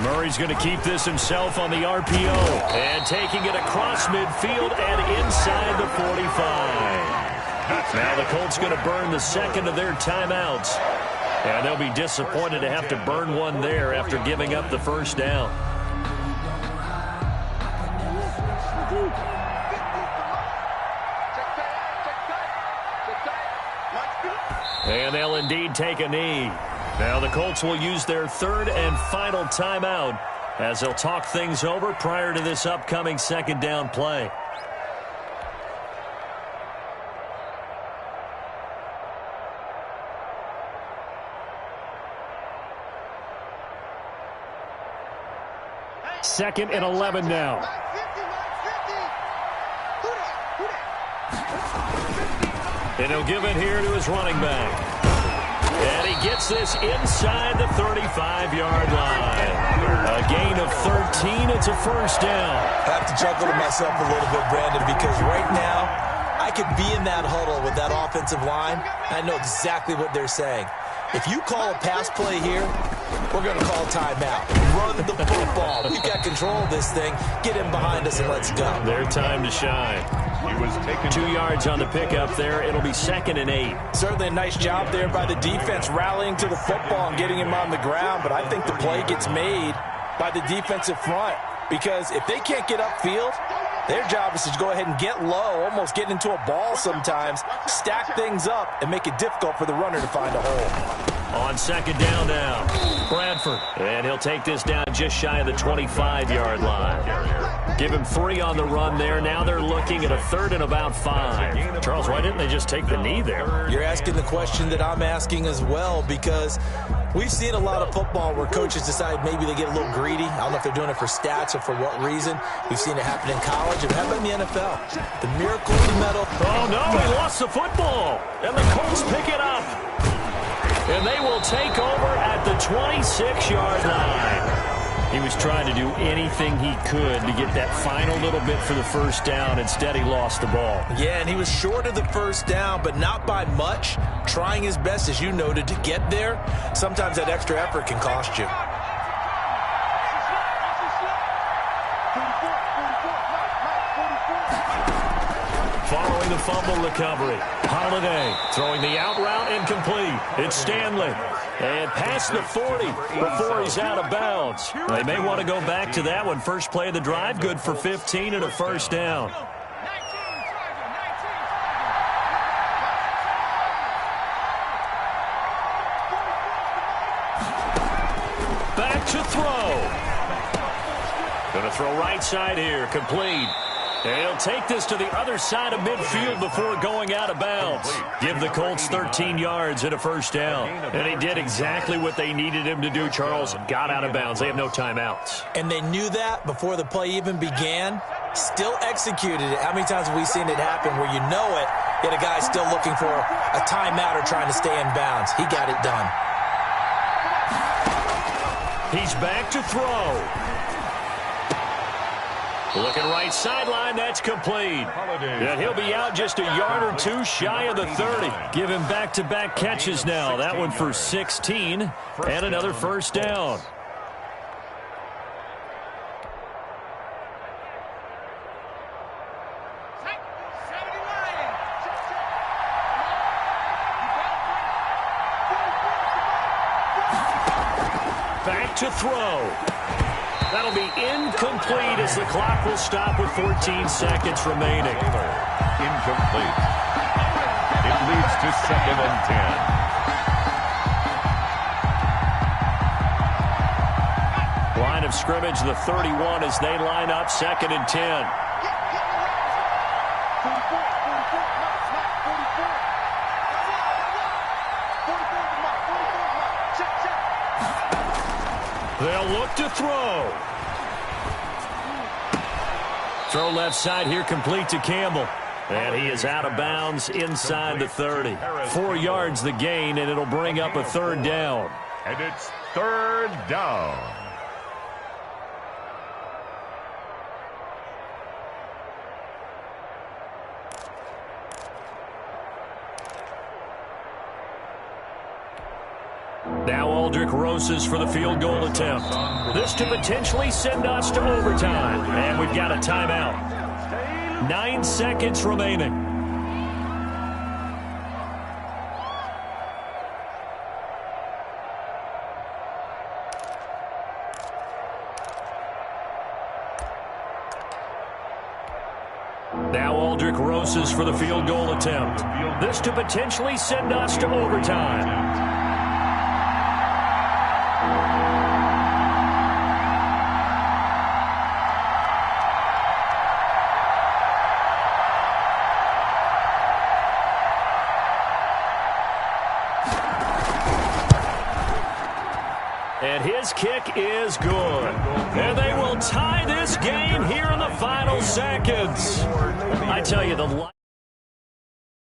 Murray's going to keep this himself on the RPO. And taking it across midfield and inside the 45. Now the Colts going to burn the 2nd of their timeouts. And they'll be disappointed to have to burn one there after giving up the 1st down. And they'll indeed take a knee. Now the Colts will use their 3rd and final timeout as they'll talk things over prior to this upcoming 2nd down play. Second and 11 now. And he'll give it here to his running back. And he gets this inside the 35-yard line. A gain of 13. It's a 1st down. I have to chuckle to myself a little bit, Brandon, because right now I could be in that huddle with that offensive line. I know exactly what they're saying. If you call a pass play here, we're going to call timeout. Run the football. We've got control of this thing. Get him behind us and let's go. Their time to shine. He was taken 2 yards on the pickup there. It'll be 2nd and 8. Certainly a nice job there by the defense rallying to the football and getting him on the ground. But I think the play gets made by the defensive front because if they can't get upfield, their job is to go ahead and get low, almost get into a ball sometimes, stack things up, and make it difficult for the runner to find a hole. On 2nd down now, Bradford. And he'll take this down just shy of the 25-yard line. Give him 3 on the run there. Now they're looking at a 3rd and about 5. Charles, why didn't they just take the knee there? You're asking the question that I'm asking as well because we've seen a lot of football where coaches decide maybe they get a little greedy. I don't know if they're doing it for stats or for what reason. We've seen it happen in college. It happened in the NFL. The miracle of the medal. Oh, no, he lost the football. And the Colts pick it up. And they will take over at the 26-yard line. He was trying to do anything he could to get that final little bit for the 1st down. Instead, he lost the ball. Yeah, and he was short of the 1st down, but not by much. Trying his best, as you noted, to get there. Sometimes that extra effort can cost you. Following the fumble recovery, Holiday throwing the out route incomplete. It's Stanley. And past the 40 before he's out of bounds. They may want to go back to that one. First play of the drive, good for 15 and a 1st down. to throw. Going to throw right side here. Complete. And he'll take this to the other side of midfield before going out of bounds. Give the Colts 13 yards and a first down. And he did exactly what they needed him to do, Charles. Got out of bounds. They have no timeouts. And they knew that before the play even began. Still executed it. How many times have we seen it happen where you know it, yet a guy still looking for a timeout or trying to stay in bounds? He got it done. He's back to throw. Looking right sideline, that's complete. And he'll be out just a yard or two shy of the 30. Give him back-to-back catches now. That one for 16 and another first down. Back to throw. That'll be incomplete as the clock will stop with 14 seconds remaining. Incomplete. It leads to 2nd and 10. Line of scrimmage, the 31 as they line up 2nd and 10. They'll look to throw. Throw left side here, complete to Campbell. And he is out of bounds inside the 30. 4 yards the gain, and it'll bring up a third down. And it's 3rd down. Now Aldrich Rosas for the field goal attempt. This to potentially send us to overtime. And we've got a timeout. 9 seconds remaining. Now Aldrich Rosas for the field goal attempt. This to potentially send us to overtime. And his kick is good. And they will tie this game here in the final seconds. I tell you,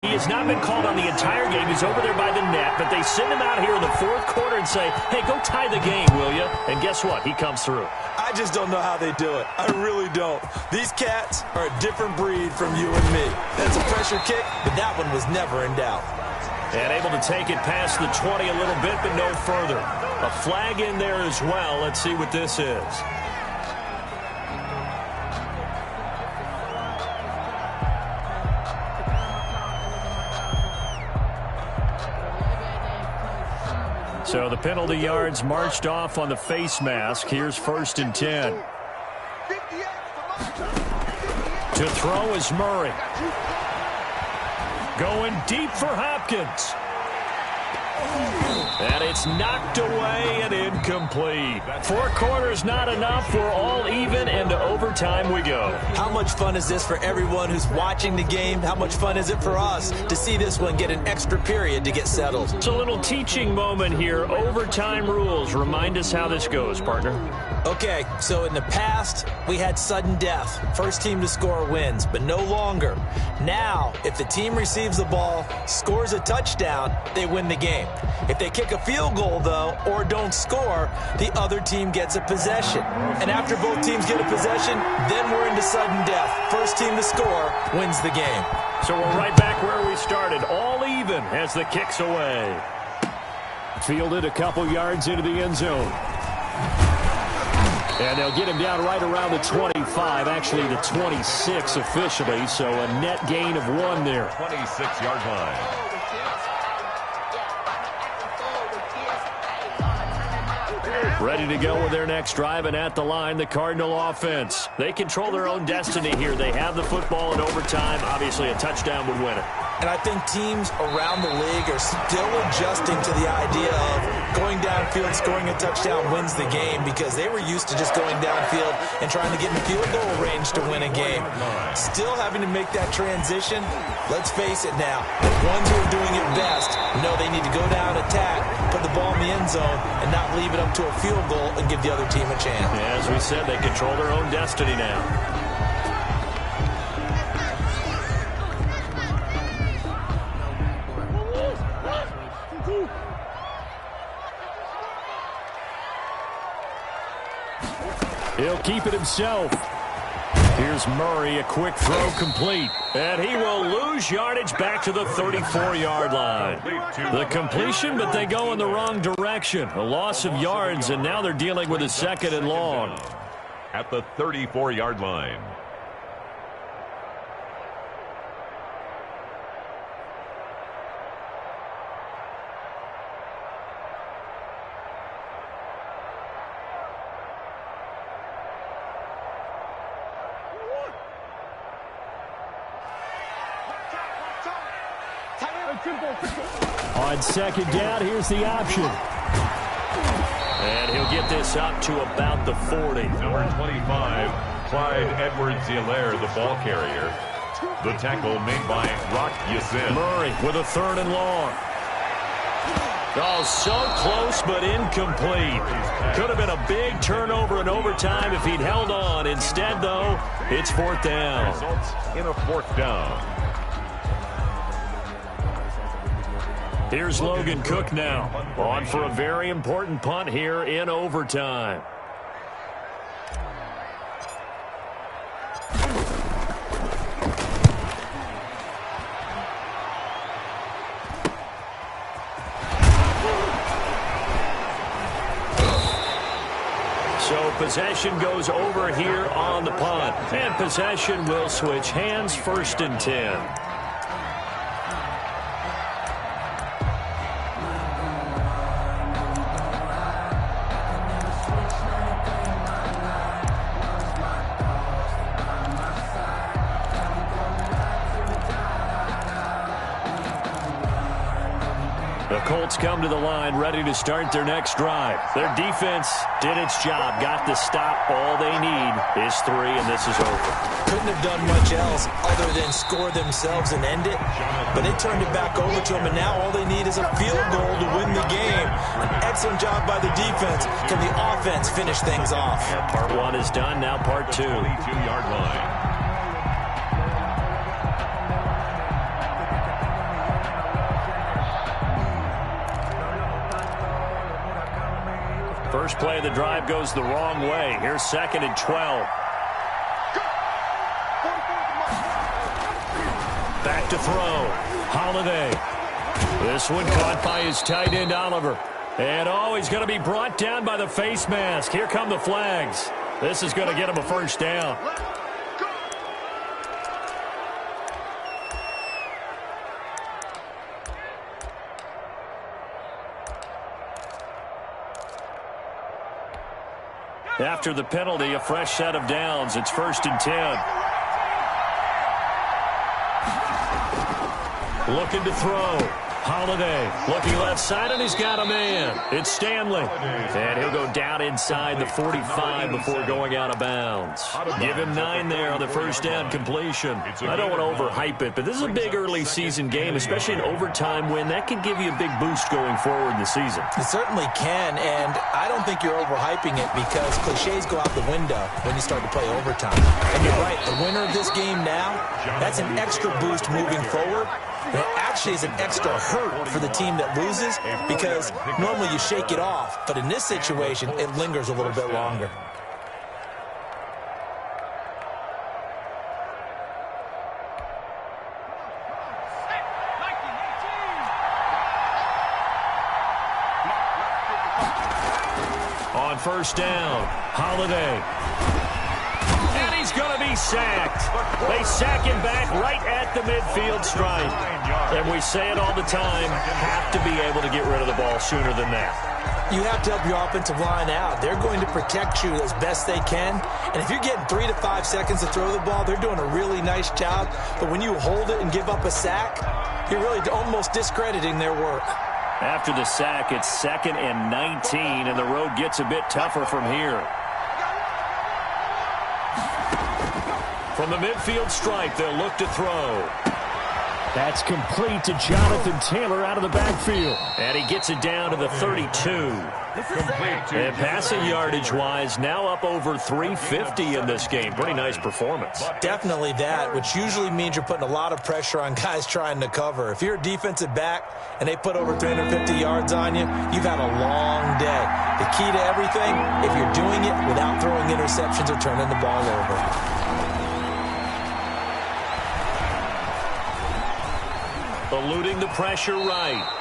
he has not been called on the entire game. He's over there by the net, but they send him out here in the 4th quarter and say, hey, go tie the game, will you? And guess what? He comes through. I just don't know how they do it. I really don't. These cats are a different breed from you and me. That's a pressure kick, but that one was never in doubt. And able to take it past the 20 a little bit, but no further. A flag in there as well. Let's see what this is. So the penalty yards marched off on the face mask. Here's 1st and 10. To throw is Murray. Going deep for Hopkins. And it's knocked away and incomplete. 4 quarters not enough. We're all even, and to overtime we go. How much fun is this for everyone who's watching the game? How much fun is it for us to see this one get an extra period to get settled? It's a little teaching moment here. Overtime rules. Remind us how this goes, partner. Okay, so in the past, we had sudden death. First team to score wins, but no longer. Now, if the team receives the ball, scores a touchdown, they win the game. If they kick a field goal, though, or don't score, the other team gets a possession. And after both teams get a possession, then we're into sudden death. First team to score wins the game. So we're right back where we started, all even as the kick's away. Fielded a couple yards into the end zone. And they'll get him down right around the 25, actually the 26 officially, so a net gain of 1 there. 26-yard line. Ready to go with their next drive, and at the line, the Cardinal offense. They control their own destiny here. They have the football in overtime. Obviously, a touchdown would win it. And I think teams around the league are still adjusting to the idea of going downfield, scoring a touchdown wins the game, because they were used to just going downfield and trying to get in field goal range to win a game. Still having to make that transition. Let's face it now, the ones who are doing it best know they need to go down, attack, put the ball in the end zone, and not leave it up to a field goal and give the other team a chance. Yeah, as we said, they control their own destiny now. He'll keep it himself. Here's Murray, a quick throw complete. And he will lose yardage back to the 34-yard line. The completion, but they go in the wrong direction. A loss of yards, and now they're dealing with a 2nd and long. At the 34-yard line. On 2nd down, here's the option. And he'll get this up to about the 40. Number 25, Clyde Edwards-Helaire, the ball carrier. The tackle made by Rock Ya-Sin. Murray with a 3rd and long. Oh, so close but incomplete. Could have been a big turnover in overtime if he'd held on. Instead, though, it's 4th down. Results in a 4th down. Here's Logan Cook now, on for a very important punt here in overtime. So possession goes over here on the punt, and possession will switch hands, 1st and 10. Colts come to the line ready to start their next drive. Their defense did its job, got the stop. All they need is 3, and this is over. Couldn't have done much else other than score themselves and end it, but they turned it back over to them, and now all they need is a field goal to win the game. An excellent job by the defense. Can the offense finish things off? Yeah, part 1 is done, now part 2. 22-yard line. First play of the drive goes the wrong way. Here's 2nd and 12. Back to throw. Holiday. This one caught by his tight end, Oliver. And, oh, he's going to be brought down by the face mask. Here come the flags. This is going to get him a 1st down. After the penalty, a fresh set of downs. It's 1st and 10. Looking to throw. Holiday looking left side, and he's got a man. It's Stanley. And he'll go down inside the 45 before going out of bounds. Give him 9 there on the 1st down completion. I don't want to overhype it, but this is a big early season game, especially an overtime win. That can give you a big boost going forward in the season. It certainly can, and I don't think you're overhyping it because cliches go out the window when you start to play overtime. And you're right, the winner of this game now, that's an extra boost moving forward. And it actually is an extra hurt for the team that loses because normally you shake it off. But in this situation, it lingers a little bit longer. On 1st down, Holiday. And he's going to be sacked. They sack him back right at the midfield stripe. And we say it all the time, have to be able to get rid of the ball sooner than that. You have to help your offensive line out. They're going to protect you as best they can. And if you're getting 3 to 5 seconds to throw the ball, they're doing a really nice job. But when you hold it and give up a sack, You're really almost discrediting their work. After the sack, it's 2nd and 19, and the road gets a bit tougher from here. From the midfield stripe, they'll look to throw. That's complete to Jonathan Taylor out of the backfield. And he gets it down to the 32. And passing yardage-wise, now up over 350 in this game. Pretty nice performance. Definitely that, which usually means you're putting a lot of pressure on guys trying to cover. If you're a defensive back and they put over 350 yards on you, you've had a long day. The key to everything, if you're doing it without throwing interceptions or turning the ball over. Eluding the pressure right.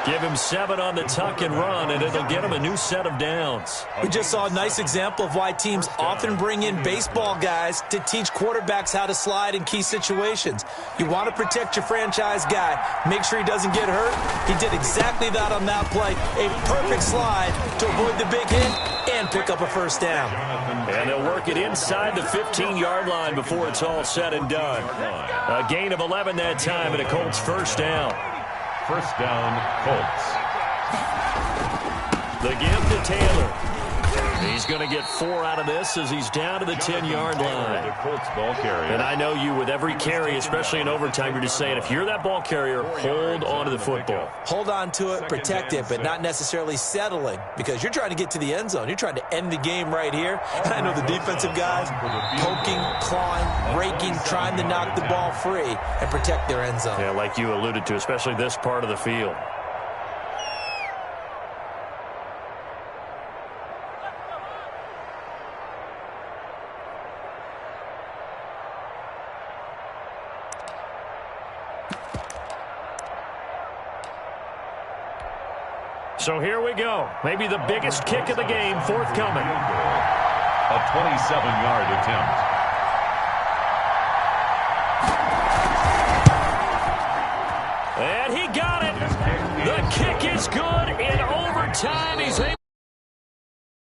Give him 7 on the tuck and run, and it'll get him a new set of downs. We just saw a nice example of why teams often bring in baseball guys to teach quarterbacks how to slide in key situations. You want to protect your franchise guy. Make sure he doesn't get hurt. He did exactly that on that play. A perfect slide to avoid the big hit and pick up a first down. And they'll work it inside the 15-yard line before it's all said and done. A gain of 11 that time, and a Colts first down. First down, Colts. The give to Taylor. He's going to get 4 out of this as he's down to the 10-yard line. The Colts ball carrier. And I know you, with every carry, especially in overtime, you're just saying, if you're that ball carrier, hold on to the football. Hold on to it, protect it, but not necessarily settling, because you're trying to get to the end zone. You're trying to end the game right here. And I know the defensive guys poking, clawing, raking, trying to knock the ball free and protect their end zone. Yeah, like you alluded to, especially this part of the field. So here we go. Maybe the biggest kick of the game forthcoming. A 27-yard attempt. And he got it. The kick is good.